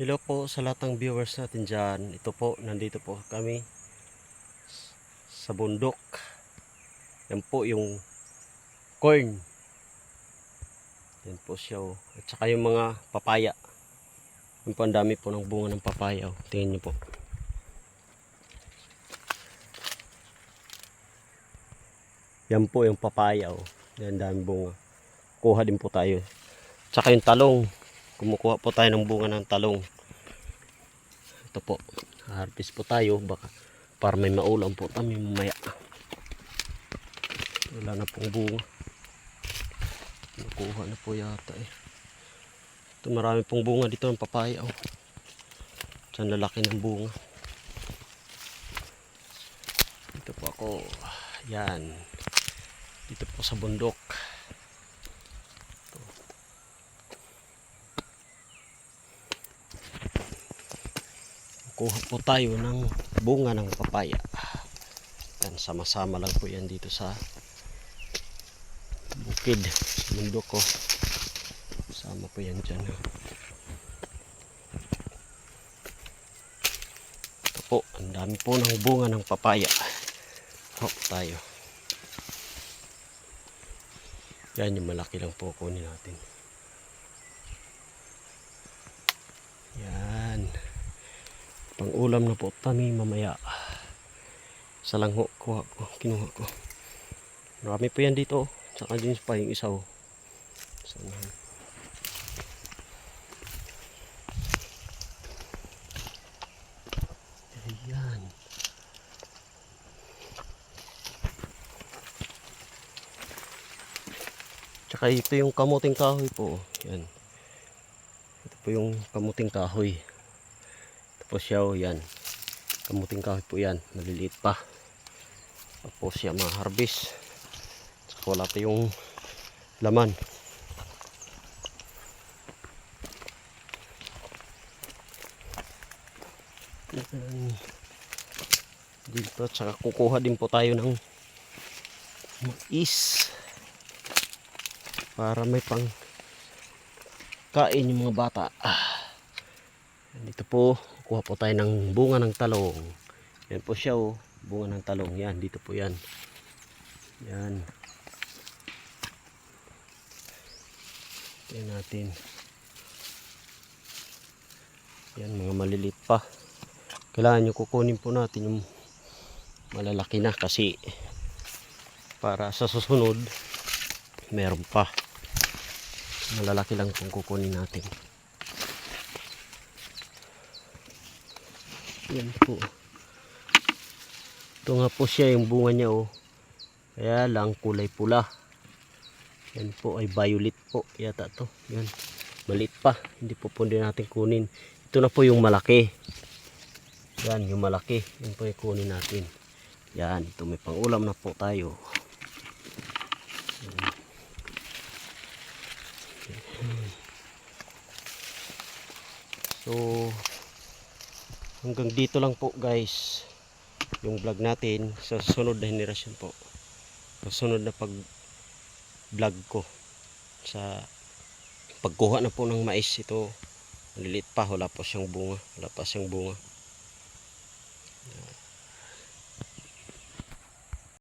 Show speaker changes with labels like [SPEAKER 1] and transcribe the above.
[SPEAKER 1] Hello po sa lahat ng viewers natin dyan. Ito po, nandito po kami sa bundok. Yan po yung corn. Yan po siya oh. At saka yung mga papaya. Yan po, ang dami po ng bunga ng papaya oh. Tingnan nyo po. Yan po yung papaya oh. Yan, dami bunga. Kuha din po tayo. At saka yung talong. Kumukuha po tayo ng bunga ng talong. Ito po. Harvest po tayo. Baka para may maulam po kami mamaya. Wala na pong bunga. Nakuha na po yata eh. Ito marami pong bunga dito ng papaya oh. Diyan lalaki ng bunga. Dito po ako. Yan. Dito po sa bundok. Ito. Kuha po tayo ng bunga ng papaya. Yan, sama-sama lang po yan dito sa bukid, sa bundok ko. Sama po yan dyan. Ito po, ang dami po ng bunga ng papaya. Hop tayo. Yan yung malaki lang po kunin natin. Yan. Pang ulam na po kami mamaya. Sa langho kuha ko, kinuha ko. Marami po yan dito. Saka dyan pa yung isa oh. Sana. Ayan. Tsaka ito yung kamuting kahoy po. Yan. Ito po yung kamuting kahoy. Tapos siya oh, yan. Kamuting kahoy po yan. Maliliit pa. Tapos siya ma-harvest. Tsaka wala pa yung laman. Dito tsaka kukuha din po tayo ng mais para may pang kain yung mga bata. Dito po kuha po tayo ng bunga ng talong. Yan po siya oh, bunga ng talong. Yan, dito po yan. Yan. Tingnan natin. Yan, mga maliliit pa. Kailangan nyo kukunin po natin yung malalaki na kasi para sa susunod meron pa. Malalaki lang kung kukunin natin. Yan po. Ito nga po siya yung bunga niya oh. Kaya lang kulay pula. Yan po ay violet po yata to. Yan. Maliit pa. Hindi po pwede natin kunin. Ito na po yung malaki. Yan yung malaki. Yan po yung kunin natin. Yan. Ito may pangulam na po tayo. So hanggang dito lang po guys yung vlog natin sa sunod na henerasyon po. Sa sunod na pag vlog ko sa pagkuha na po ng mais. Ito maliliit pa, wala pa siyang bunga, wala pa siyang bunga.